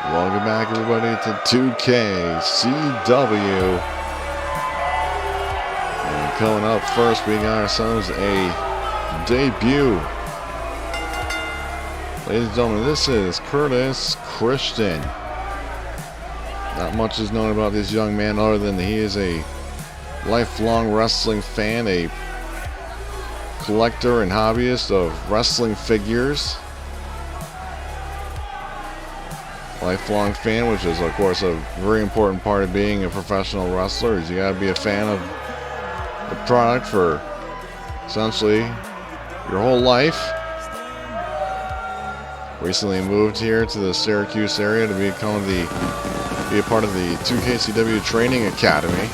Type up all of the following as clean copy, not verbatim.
Welcome back, everybody, to 2KCW. And coming up first, we got ourselves a debut. Ladies and gentlemen, this is Curtis Christian. Not much is known about this young man other than he is a lifelong wrestling fan, a collector and hobbyist of wrestling figures. Lifelong fan, which is of course a very important part of being a professional wrestler, is you gotta be a fan of the product for essentially your whole life. Recently moved here to the Syracuse area to be a part of the 2KCW Training Academy.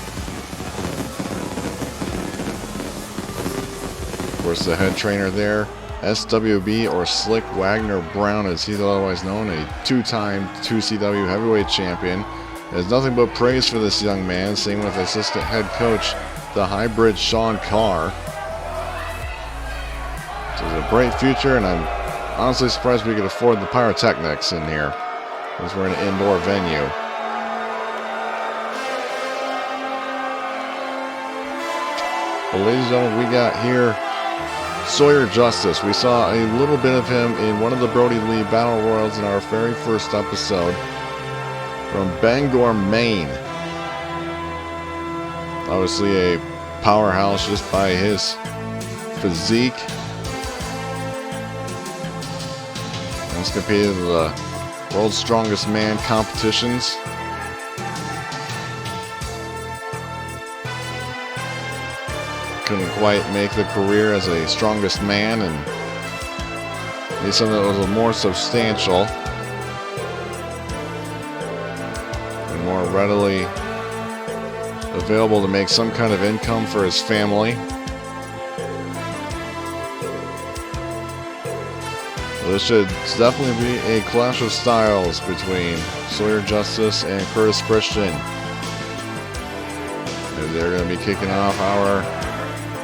Of course, the head trainer there, SWB, or Slick Wagner Brown as he's otherwise known, a two-time 2CW heavyweight champion. There's nothing but praise for this young man, same with assistant head coach, the hybrid Sean Carr. So it's a bright future, and I'm honestly surprised we could afford the pyrotechnics in here, because we're in an indoor venue. Well, ladies and gentlemen, we got here Sawyer Justice. We saw a little bit of him in one of the Brody Lee Battle Royals in our very first episode from Bangor, Maine. Obviously a powerhouse just by his physique. He's competed in the World's Strongest Man competitions. Couldn't quite make the career as a strongest man, and need something that was a more substantial and more readily available to make some kind of income for his family. Well, this should definitely be a clash of styles between Sawyer Justice and Curtis Christian. And they're going to be kicking off our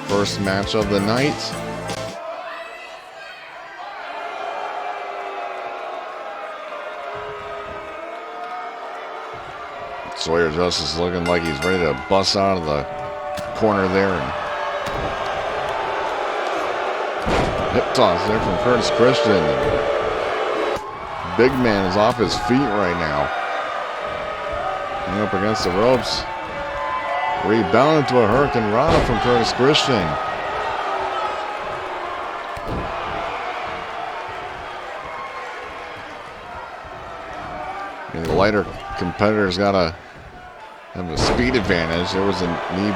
first match of the night. Sawyer Justice looking like he's ready to bust out of the corner there. And hip toss there from Curtis Christian. Big man is off his feet right now. Going up against the ropes. Rebound into a Hurricane Rana from Curtis Christian. And the lighter competitor's got to have a speed advantage. There was a knee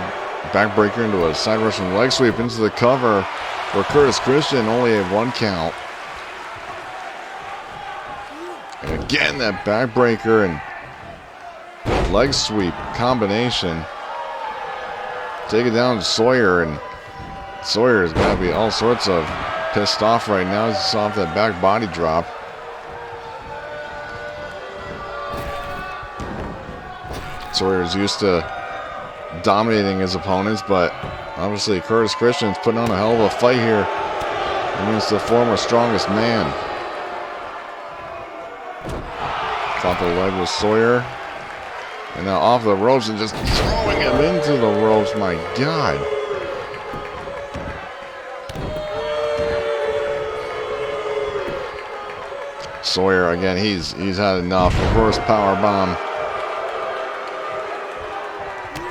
backbreaker into a side Russian leg sweep into the cover for Curtis Christian, only a 1 count. And again, that backbreaker and leg sweep combination. Take it down to Sawyer, and Sawyer's got to be all sorts of pissed off right now. He's off that back body drop. Sawyer's used to dominating his opponents, but obviously Curtis Christian's putting on a hell of a fight here against the former strongest man. Caught the leg with Sawyer. And now off the ropes and just throwing him into the ropes. My God. Sawyer, again, he's had enough. Reverse power bomb.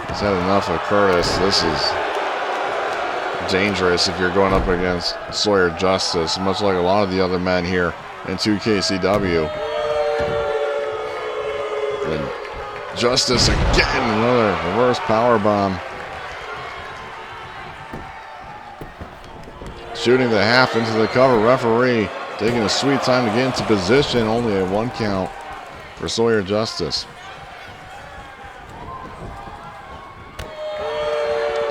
He's had enough of Curtis. This is dangerous if you're going up against Sawyer Justice, much like a lot of the other men here in 2KCW. And Justice again, another reverse power bomb. Shooting the half into the cover. Referee taking a sweet time to get into position. Only a 1 count for Sawyer Justice.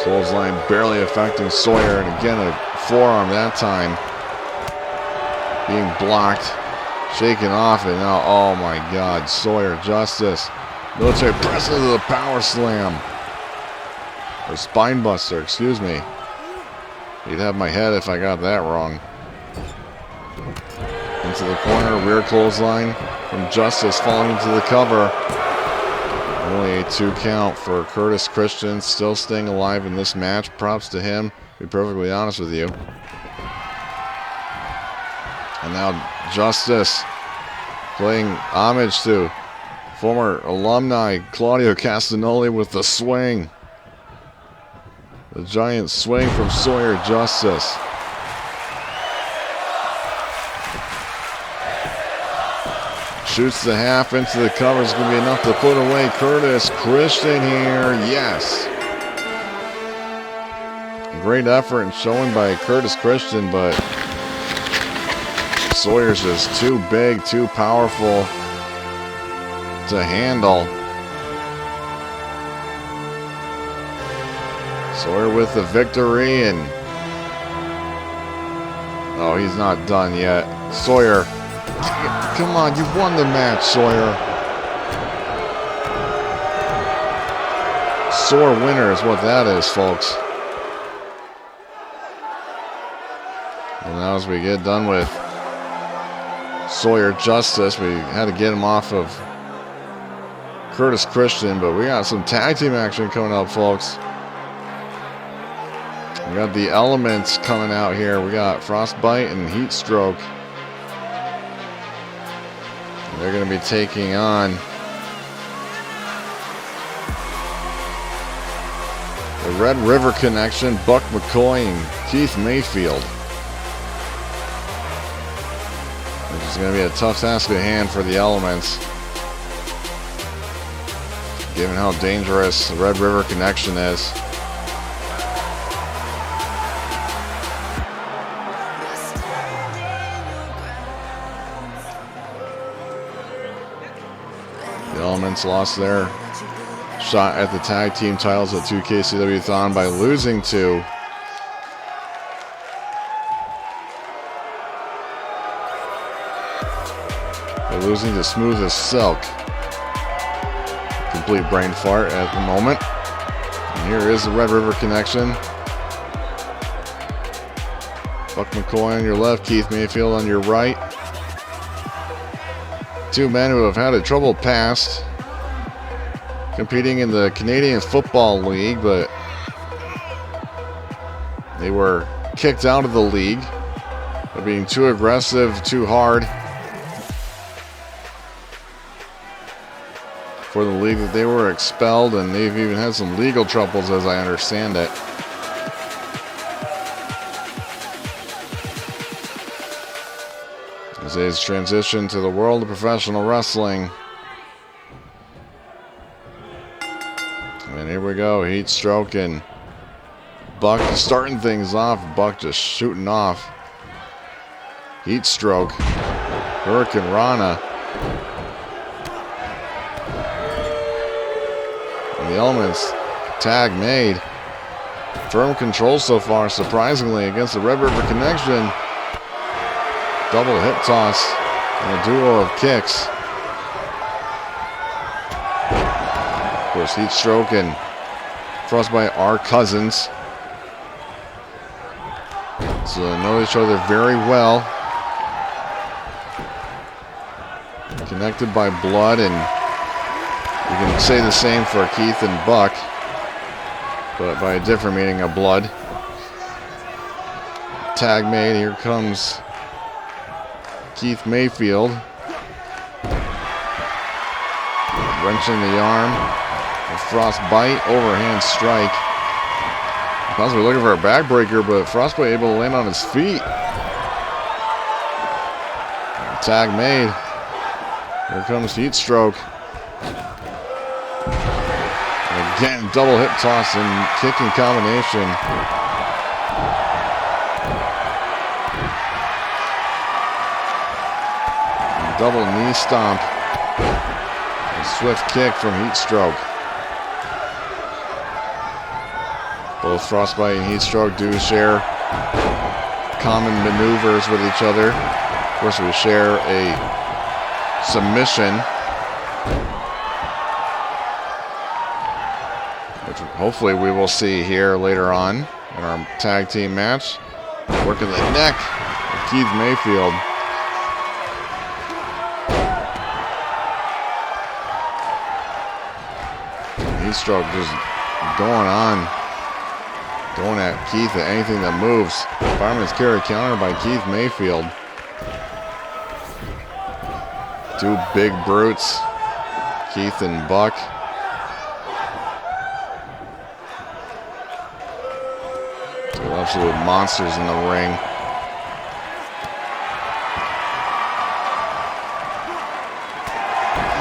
Clothesline barely affecting Sawyer, and again a forearm that time being blocked, shaken off, and now, oh my God, Sawyer Justice. Military press into the power slam. Or spine buster, excuse me. You'd have my head if I got that wrong. Into the corner, rear clothesline. from Justice falling into the cover. Only a 2 count for Curtis Christian, still staying alive in this match. Props to him, to be perfectly honest with you. And now Justice playing homage to former alumni Claudio Castagnoli with the swing. The giant swing from Sawyer Justice. Shoots the half into the cover. It's going to be enough to put away Curtis Christian here. Yes. Great effort and showing by Curtis Christian, but Sawyer's just too big, too powerful to handle. Sawyer with the victory, and oh, he's not done yet. Sawyer, come on, you won the match, Sawyer. Sore winner is what that is, folks. And now as we get done with Sawyer Justice, we had to get him off of Curtis Christian, but we got some tag team action coming up, folks. We got the Elements coming out here. We got Frostbite and Heat Stroke. They're going to be taking on the Red River Connection, Buck McCoy and Keith Mayfield. Which is going to be a tough task at hand for the Elements, given how dangerous the Red River Connection is. The Elements lost their shot at the tag team titles at 2KCW-thon by losing to Smooth as Silk. Complete brain fart at the moment. And here is the Red River Connection. Buck McCoy on your left, Keith Mayfield on your right. Two men who have had a troubled past, competing in the Canadian Football League, but they were kicked out of the league by being too aggressive, too hard for the league that they were expelled, and they've even had some legal troubles, as I understand it. As they've transitioned to the world of professional wrestling. And here we go, Heat Stroke and Buck starting things off. Buck just shooting off. Heat Stroke, Hurricane Rana. And the Elements tag made. Firm control so far, surprisingly, against the Red River Connection. Double hip toss and a duo of kicks. Of course, Heat Stroke and Frostbite are cousins, so they know each other very well. Connected by blood, and you can say the same for Keith and Buck, but by a different meaning of blood. Tag made. Here comes Keith Mayfield. Wrenching the arm. A Frostbite. Overhand strike. Possibly looking for a backbreaker, but Frostbite able to land on his feet. Tag made. Here comes Heat Stroke. Again, double hip toss and kicking combination. Double knee stomp. A swift kick from Heat Stroke. Both Frostbite and Heat Stroke do share common maneuvers with each other. Of course, we share a submission, which hopefully we will see here later on in our tag team match. Working the neck of Keith Mayfield. Heatstroke just going at Keith at anything that moves. Fireman's carry counter by Keith Mayfield. Two big brutes, Keith and Buck. Two absolute monsters in the ring.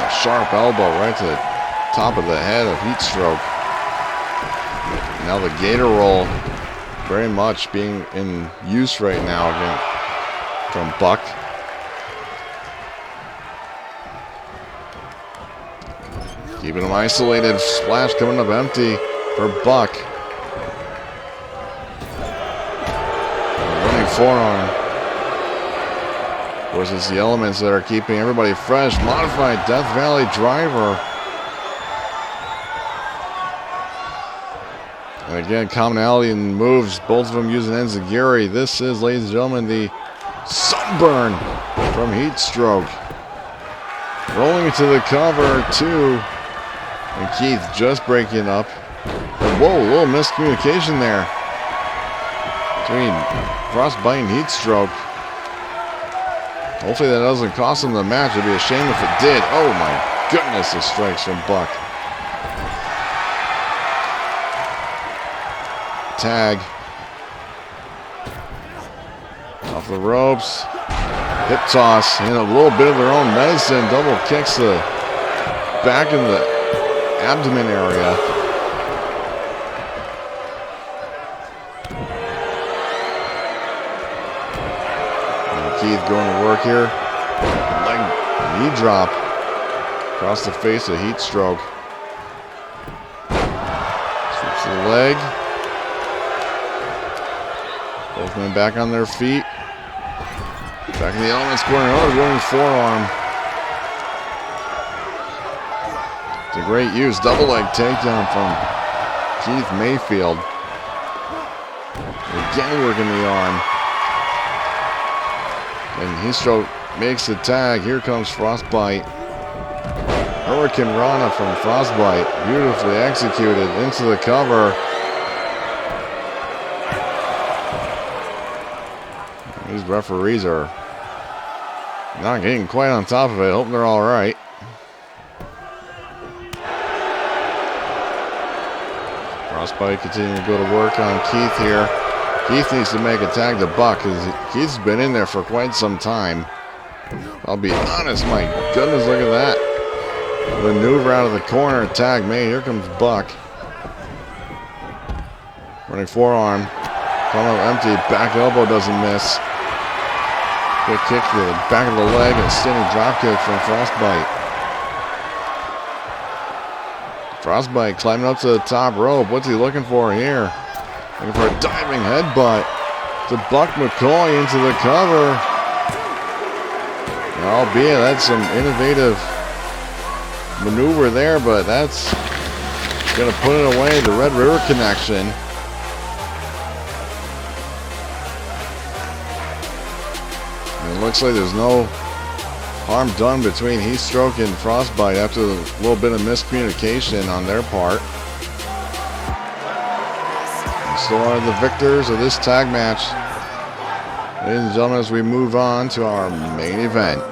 A sharp elbow right to the top of the head of Heatstroke. Now the gator roll very much being in use right now again from Buck. Keeping him isolated. Splash coming up empty for Buck. Running forearm. Of course, it's the elements that are keeping everybody fresh. Modified Death Valley driver. And again, commonality in moves, both of them using enziguri. This is, ladies and gentlemen, the Sunburn from Heatstroke. Rolling into the cover, two. And Keith just breaking up. And whoa, a little miscommunication there between Frostbite and Heatstroke. Hopefully that doesn't cost him the match. It'd be a shame if it did. Oh my goodness, the strikes from Buck. Tag. Off the ropes. Hip toss. And a little bit of their own medicine. Double kicks the back in the abdomen area. And Keith going to work here. Leg knee drop across the face of Heatstroke. Sweeps the leg. Both men back on their feet. Back in the elements corner. Another running forearm. It's a great use. Double leg takedown from Keith Mayfield. Again working the arm. And Heatstroke makes the tag. Here comes Frostbite. Hurricane Rana from Frostbite. Beautifully executed into the cover. These referees are not getting quite on top of it. Hope they're all right. Frostbite continuing to go to work on Keith here. Keith needs to make a tag to Buck because Keith's been in there for quite some time. I'll be honest, my goodness, look at that. Maneuver out of the corner, tag made. Here comes Buck. Running forearm. Coming up empty, back elbow doesn't miss. Good kick to the back of the leg and a standing drop kick from Frostbite. Frostbite climbing up to the top rope. What's he looking for here? Looking for a diving headbutt to Buck McCoy into the cover. Albeit that's some innovative maneuver there, but that's going to put it away. The Red River connection. And it looks like there's no harm done between Heatstroke and Frostbite after a little bit of miscommunication on their part. And still are the victors of this tag match. Ladies and gentlemen, as we move on to our main event.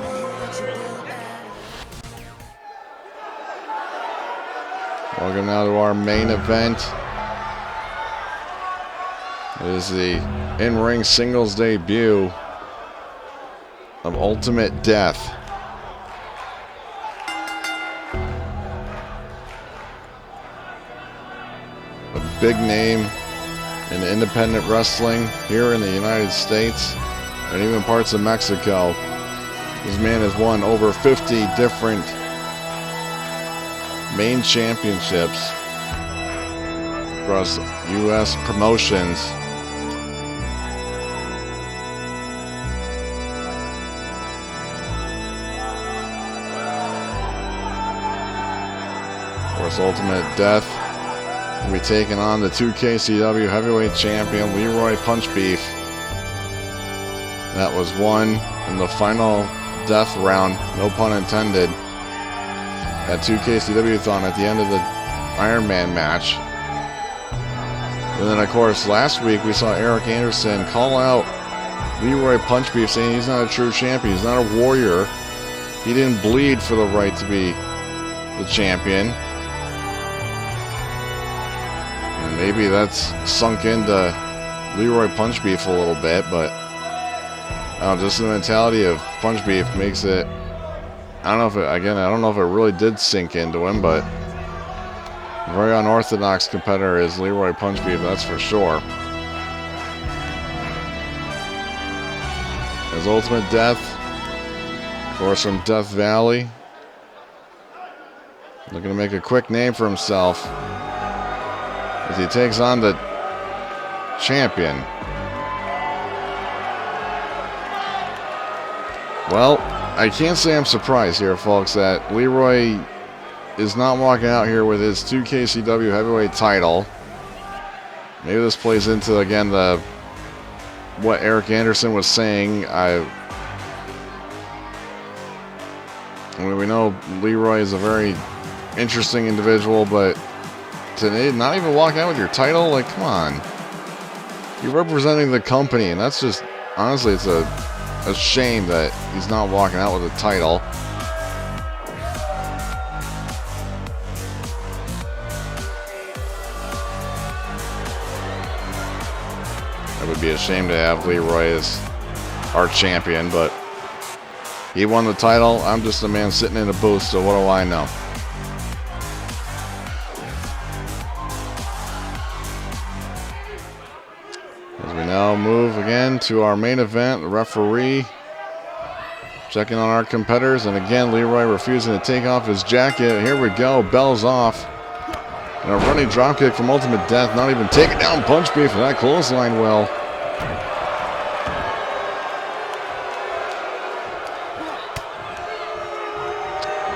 Welcome now to our main event. It is the in-ring singles debut of Ultimate Death. A big name in independent wrestling here in the United States and even parts of Mexico. This man has won over 50 different main championships across U.S. promotions. Of course, Ultimate Death will be taking on the 2KCW heavyweight champion Leroy Punch Beef. That was won in the final death round, no pun intended, at 2KCW-thon at the end of the Iron Man match. And then, of course, last week we saw Eric Anderson call out Leroy Punch Beef, saying he's not a true champion. He's not a warrior. He didn't bleed for the right to be the champion. And maybe that's sunk into Leroy Punch Beef a little bit, but I don't know, just the mentality of Punch Beef makes it. I don't know if it, again, I don't know if it really did sink into him, but a very unorthodox competitor is Leroy Punch Beef, that's for sure. His Ultimate Death, of course, from Death Valley. Looking to make a quick name for himself as he takes on the champion. Well, I can't say I'm surprised here, folks, that Leroy is not walking out here with his 2KCW heavyweight title. Maybe this plays into, again, what Eric Anderson was saying. I mean, we know Leroy is a very interesting individual, but today, not even walking out with your title, like, come on. You're representing the company, and that's just, honestly, it's a shame that he's not walking out with a title. It would be a shame to have Leroy as our champion, but he won the title. I'm just a man sitting in a booth, so what do I know? As we now move again to our main event, the referee checking on our competitors, and again, Leroy refusing to take off his jacket. Here we go, bells off. And a running dropkick from Ultimate Death, not even taking down Punch Beef for that clothesline well.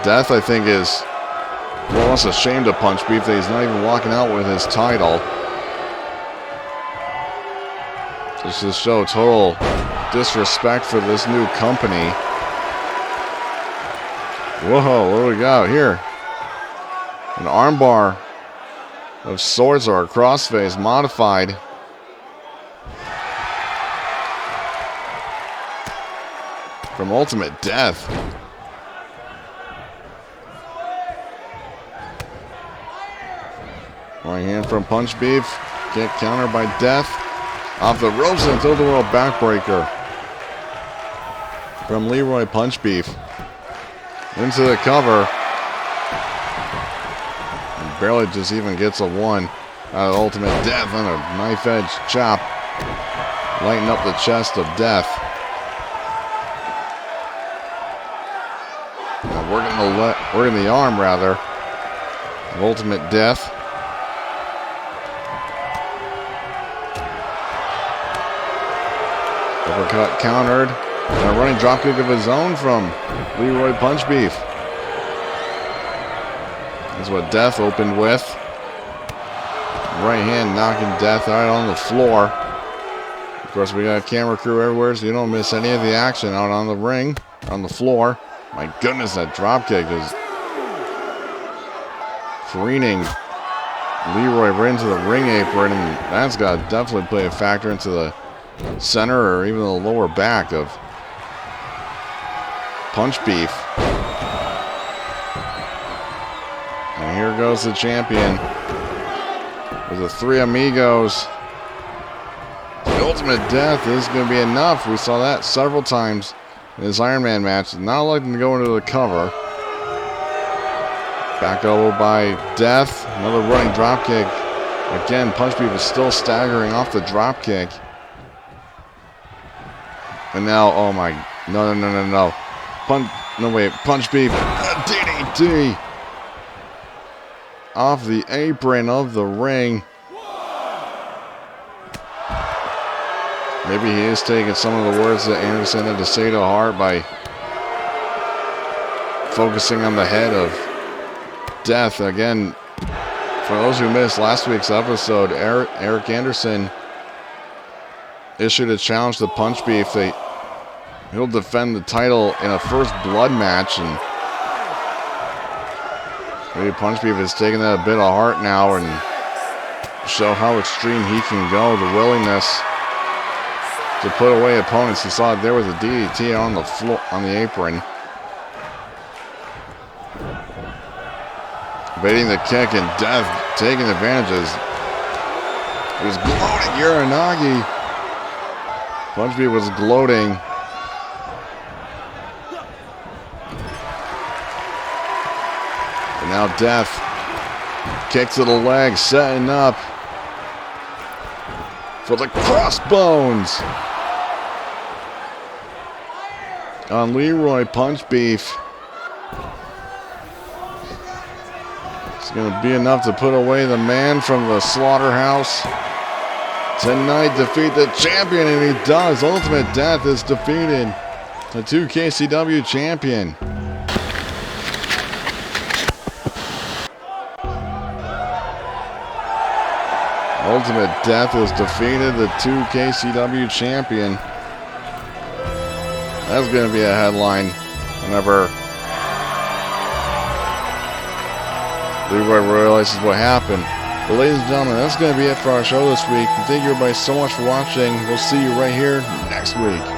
Death, I think, is almost ashamed of Punch Beef that he's not even walking out with his title. This just show total disrespect for this new company. Whoa, what do we got here? An armbar of swords or a crossface modified. From Ultimate Death. Right hand from Punch Beef. Get countered by Death. Off the ropes and throw the world backbreaker. From Leroy Punch Beef. Into the cover. And barely just even gets a one out of Ultimate Death on a knife edge chop. Lighten up the chest of Death. Now working the arm rather of Ultimate Death. Uppercut countered. And a running dropkick of his own from Leroy Punch Beef. That's what Death opened with. Right hand knocking Death out on the floor. Of course, we got a camera crew everywhere, so you don't miss any of the action out on the ring, on the floor. My goodness, that dropkick is careening Leroy right into the ring apron, and that's got to definitely play a factor into the center or even the lower back of Punch Beef. And here goes the champion with the three amigos. The Ultimate Death is going to be enough. We saw that several times in his Iron Man match. Not looking to go into the cover. Back elbow by Death. Another running dropkick. Again, Punch Beef is still staggering off the dropkick. And now, oh my, no. Punch Beef, DDT off the apron of the ring. Maybe he is taking some of the words that Anderson had to say to heart by focusing on the head of Death. Again, for those who missed last week's episode, Eric Anderson issued a challenge to Punch Beef that he'll defend the title in a first blood match, and Maybe Punch Beef is taking that a bit of heart now and show how extreme he can go. The willingness to put away opponents. You saw it there with a DDT on the floor, on the apron. Baiting the kick, and Death taking advantages. He was gloating. Uranagi. Punch Beef was gloating. And now Death. Kick to the leg, setting up for the crossbones on Leroy Punch Beef. It's going to be enough to put away the man from the slaughterhouse. Tonight, defeat the champion, and he does. Ultimate Death is defeated. The 2KCW champion. Ultimate Death has defeated the 2KCW champion. That's going to be a headline whenever Leroy realizes what happened. But ladies and gentlemen, that's going to be it for our show this week. And thank you everybody so much for watching. We'll see you right here next week.